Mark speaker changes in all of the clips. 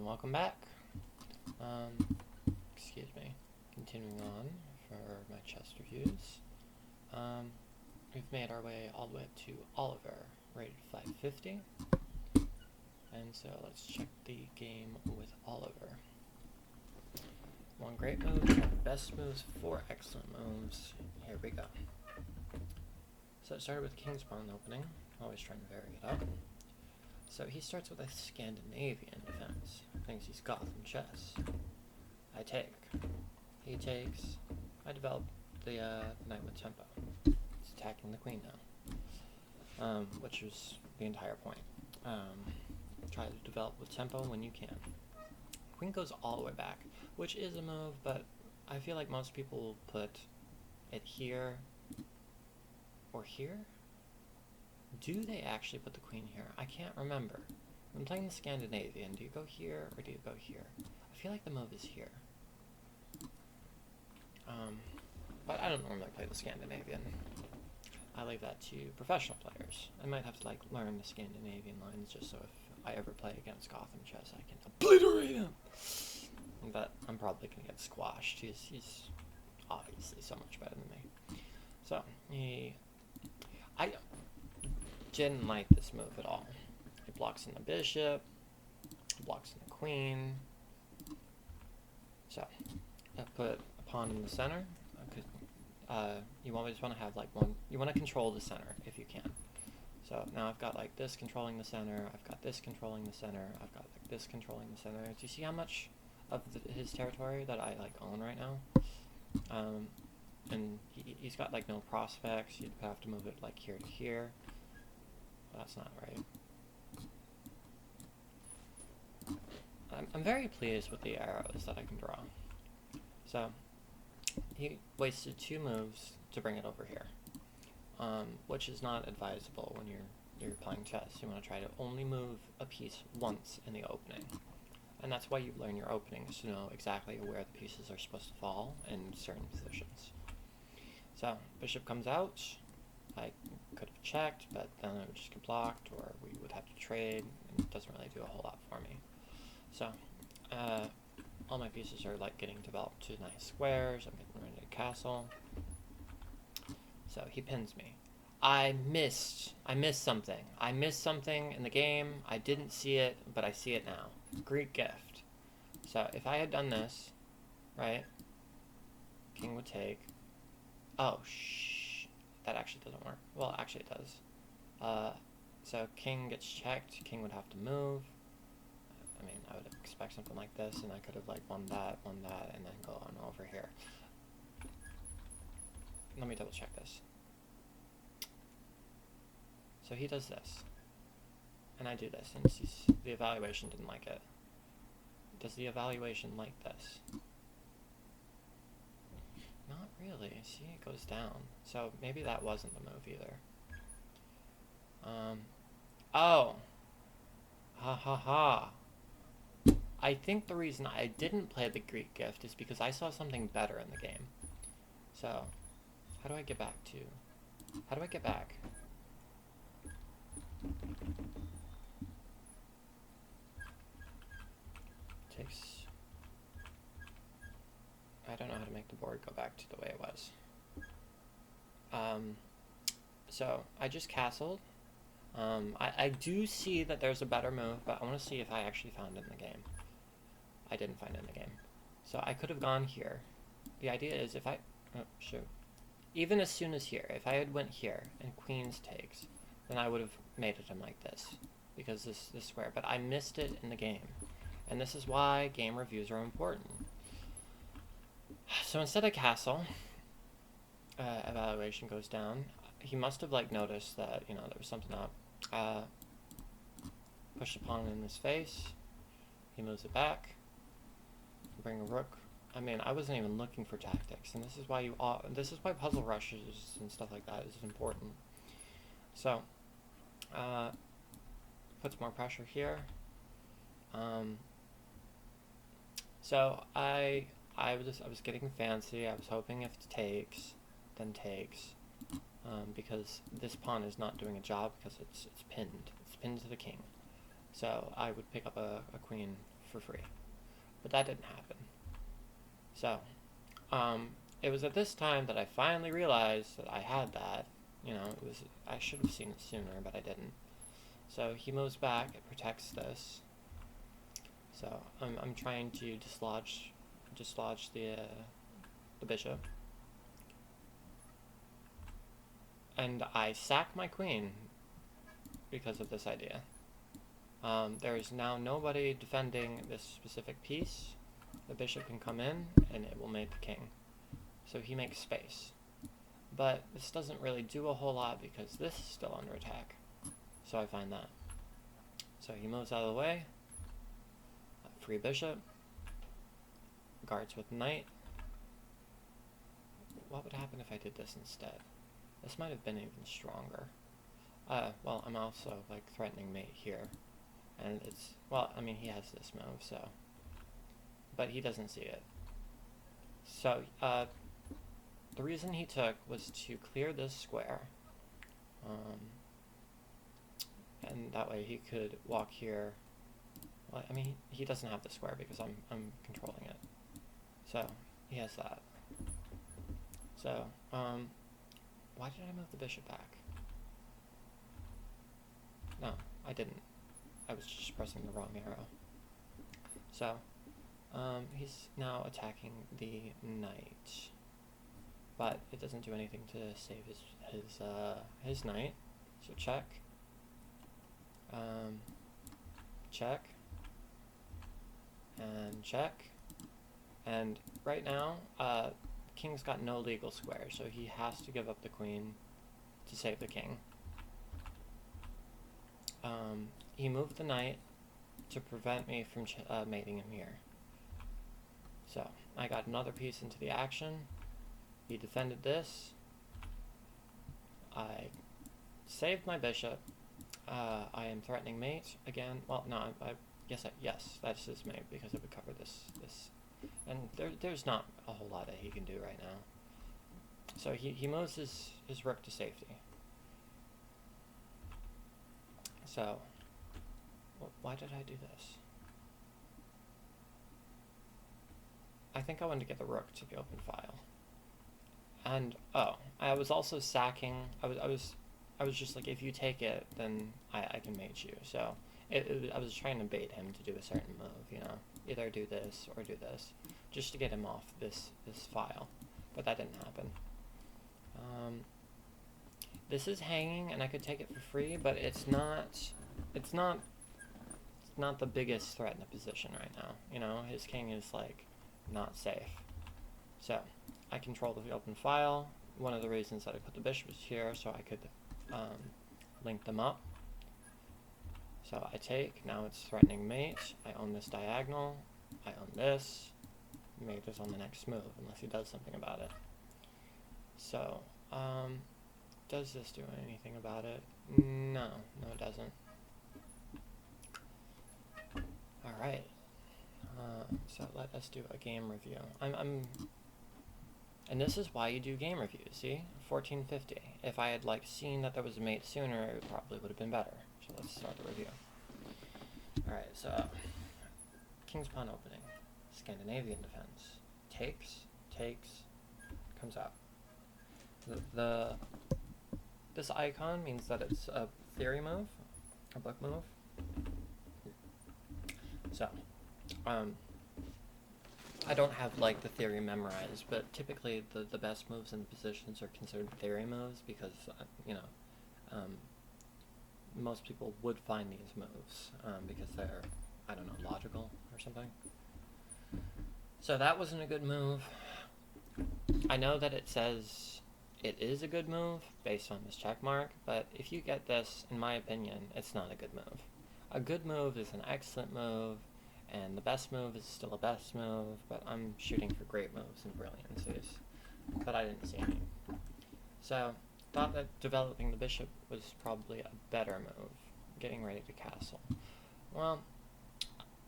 Speaker 1: welcome back. Excuse me. Continuing on for my chess reviews. We've made our way all the way up to Oliver, rated 550. And so let's check the game with Oliver. One great move, best moves, 4 excellent moves. Here we go. So it started with King's Pawn opening, always trying to vary it up. So he starts with a Scandinavian defense, thinks he's Gotham chess. I take. He takes. I develop the knight with tempo. He's attacking the queen now, which was the entire point. Try to develop with tempo when you can. Queen goes all the way back, which is a move, but I feel like most people will put it here or here. Do they actually put the queen here? I can't remember. When playing the Scandinavian, do you go here or do you go here? I feel like the move is here. But I don't normally play the Scandinavian. I leave that to professional players. I might have to like learn the Scandinavian lines just so if I ever play against Gotham chess, I can obliterate him. But I'm probably gonna get squashed. He's obviously so much better than me. So I didn't like this move at all. It blocks in the bishop, blocks in the queen. So I put a pawn in the center. You always want to have like one. You want to control the center if you can. So now I've got like this controlling the center. I've got this controlling the center. I've got like this controlling the center. Do you see how much of his territory that I like own right now? And he's got like no prospects. You'd have to move it like here to here. That's not right. I'm very pleased with the arrows that I can draw. So he wasted 2 moves to bring it over here, which is not advisable when you're playing chess. You want to try to only move a piece once in the opening, and that's why you learn your openings to know exactly where the pieces are supposed to fall in certain positions. So bishop comes out. I could have checked, but then it would just get blocked, or we would have to trade, and it doesn't really do a whole lot for me. So all my pieces are like getting developed to nice squares. I'm getting ready to castle. So he pins me. I missed something. I missed something in the game. I didn't see it, but I see it now. Greek gift. So if I had done this, right, king would take. Oh, that actually doesn't work. Well, actually it does. So king gets checked. King would have to move. I mean, I would expect something like this, and I could have like won that, and then go on over here. Let me double check this. So he does this, and I do this, and the evaluation didn't like it. Does the evaluation like this? Not really. See, it goes down. So maybe that wasn't the move either. Oh. Ha ha ha. I think the reason I didn't play the Greek gift is because I saw something better in the game. So, how do I get back? Takes... I don't know how to make the board go back to the way it was. So, I just castled. I do see that there's a better move, but I want to see if I actually found it in the game. I didn't find it in the game. So I could have gone here. The idea is if I... Oh, shoot. Even as soon as here, if I had went here and queens takes, then I would have made it in like this. Because this square. But I missed it in the game. And this is why game reviews are important. So instead of castle, evaluation goes down. He must have like noticed that, you know, there was something up. Push the pawn in his face. He moves it back. Bring a rook. I mean, I wasn't even looking for tactics, and this is why puzzle rushes and stuff like that is important. So, puts more pressure here. So I was getting fancy. I was hoping if it takes, then takes, because this pawn is not doing a job because it's pinned. It's pinned to the king. So I would pick up a queen for free. But that didn't happen. So, it was at this time that I finally realized that I had that. You know, I should have seen it sooner, but I didn't. So he moves back, it protects this. So I'm trying to dislodge the bishop. And I sack my queen because of this idea. There is now nobody defending this specific piece. The bishop can come in, and it will mate the king. So he makes space. But this doesn't really do a whole lot because this is still under attack. So I find that. So he moves out of the way. Free bishop. Guards with knight. What would happen if I did this instead? This might have been even stronger. Well, I'm also, like, threatening mate here. And it's, well, I mean, he has this move, so. But he doesn't see it. So, the reason he took was to clear this square. And that way he could walk here. Well, I mean, he doesn't have the square because I'm controlling it. So, he has that. So, why did I move the bishop back? No, I didn't. I was just pressing the wrong arrow. So, he's now attacking the knight. But it doesn't do anything to save his knight. So check. Check. And check. And right now, king's got no legal square, so he has to give up the queen to save the king. He moved the knight to prevent me from mating him here. So, I got another piece into the action. He defended this. I saved my bishop. I am threatening mate again. Well, no, yes, that's his mate because it would cover this. And there's not a whole lot that he can do right now. So he moves his rook to safety. So, why did I do this? I think I wanted to get the rook to the open file. And, oh, I was also sacking, I was just like, if you take it, then I can mate you. So, I was trying to bait him to do a certain move, you know, either do this or do this, just to get him off this file. But that didn't happen. This is hanging, and I could take it for free, but it's not the biggest threat in the position right now. You know, his king is, like, not safe. So, I control the open file. One of the reasons that I put the bishop is here, so I could link them up. So I take, now it's threatening mate. I own this diagonal. I own this. Mate is on the next move, unless he does something about it. So, does this do anything about it? No, it doesn't. Alright. So let us do a game review. And this is why you do game reviews, see? 1450. If I had, like, seen that there was a mate sooner, it probably would have been better. So let's start the review. Alright, so, King's Pawn opening. Scandinavian defense. Takes, comes out. This icon means that it's a theory move, a book move. So, I don't have, like, the theory memorized, but typically the best moves in the positions are considered theory moves because, you know, most people would find these moves because they're, I don't know, logical or something. So that wasn't a good move. I know that it says it is a good move based on this check mark, but if you get this, in my opinion, it's not a good move. A good move is an excellent move, and the best move is still a best move, but I'm shooting for great moves and brilliancies. But I didn't see any. So, thought that developing the bishop was probably a better move, getting ready to castle. Well,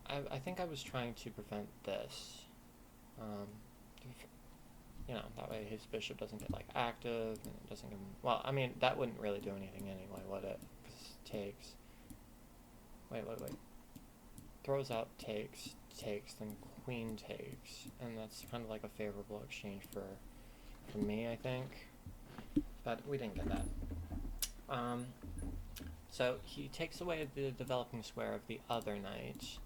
Speaker 1: I think I was trying to prevent this. You know, that way his bishop doesn't get, like, active, and it doesn't give him, well, I mean, that wouldn't really do anything anyway, would it? Because it takes, wait. throws up, takes, then queen takes, and that's kind of like a favorable exchange for me, I think. But we didn't get that. So he takes away the developing square of the other knight,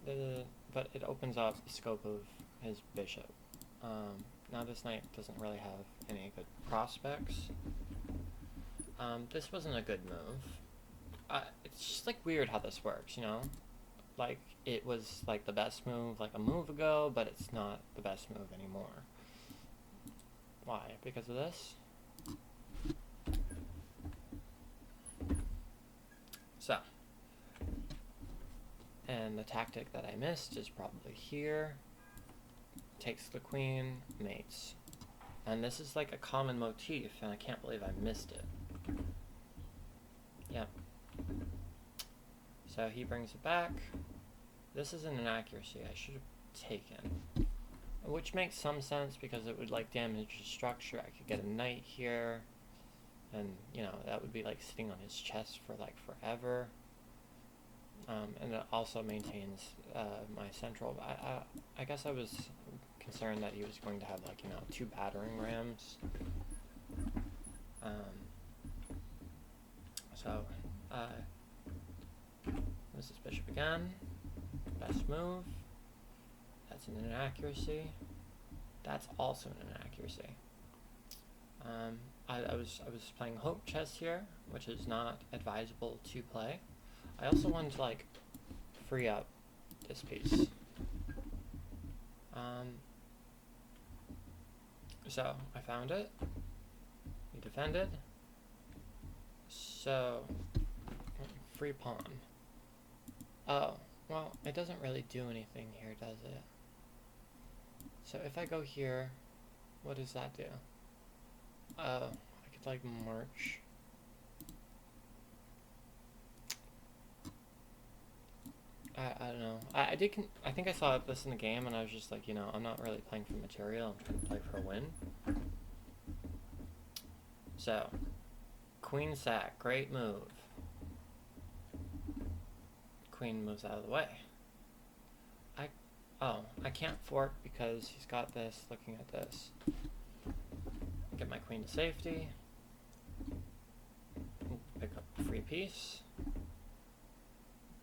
Speaker 1: but it opens up the scope of his bishop. Now this knight doesn't really have any good prospects. This wasn't a good move. It's just like weird how this works, you know? Like it was like the best move like a move ago, but it's not the best move anymore. Why? Because of this? So, and the tactic that I missed is probably here. Takes the queen, mates. And this is like a common motif, and I can't believe I missed it. Yep. So he brings it back. This is an inaccuracy I should have taken. Which makes some sense because it would like damage the structure. I could get a knight here. And, you know, that would be like sitting on his chest for like forever. And it also maintains my central. I guess I was concerned that he was going to have like, you know, 2 battering rams. This is bishop again. Best move. That's an inaccuracy. That's also an inaccuracy. I was playing hope chess here, which is not advisable to play. I also wanted to like free up this piece. So I found it. We defended. So free pawn. Oh, well, it doesn't really do anything here, does it? So if I go here, what does that do? Oh, I could like march. I don't know. I think I saw this in the game, and I was just like, you know, I'm not really playing for material. I'm trying to play for a win. So, queen sack, great move. Queen moves out of the way. I can't fork because he's got this looking at this. Get my queen to safety. Pick up a free piece.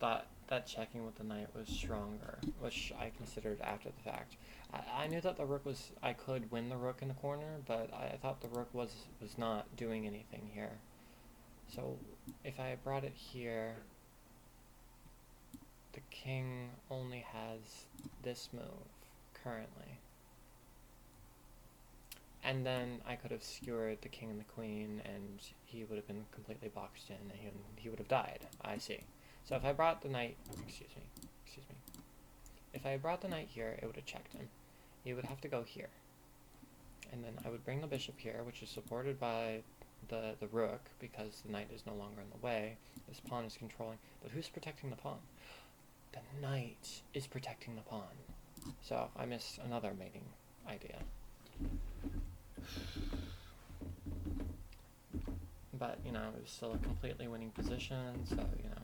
Speaker 1: Thought that checking with the knight was stronger, which I considered after the fact. I knew that the rook was, I could win the rook in the corner, but I thought the rook was not doing anything here. So if I brought it here, the king only has this move currently. And then I could have skewered the king and the queen, and he would have been completely boxed in, and he would have died. I see. So if I brought the knight, excuse me. If I brought the knight here, it would have checked him. He would have to go here. And then I would bring the bishop here, which is supported by the rook, because the knight is no longer in the way. This pawn is controlling, but who's protecting the pawn? The knight is protecting the pawn. So I missed another mating idea. But, you know, it was still a completely winning position, so, you know.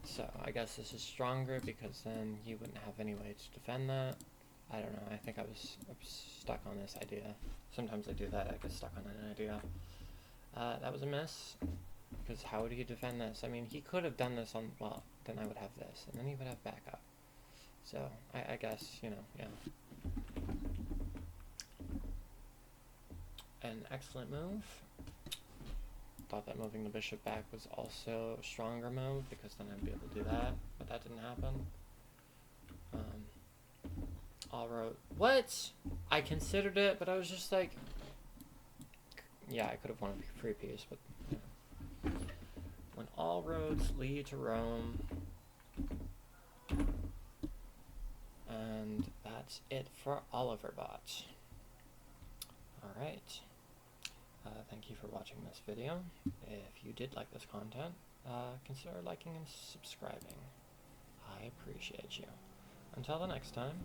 Speaker 1: So I guess this is stronger because then he wouldn't have any way to defend that. I don't know, I think I was stuck on this idea. Sometimes I do that, I get stuck on an idea. That was a miss, because how would he defend this? I mean, he could have done this on, well, then I would have this, and then he would have backup. So, I guess, you know, yeah. An excellent move. Thought that moving the bishop back was also a stronger move, because then I'd be able to do that, but that didn't happen. All road. What? I considered it, but I was just like, yeah, I could have won a free piece, but yeah. When all roads lead to Rome. And that's it for Oliver Bot. Alright. Thank you for watching this video. If you did like this content, consider liking and subscribing. I appreciate you. Until the next time.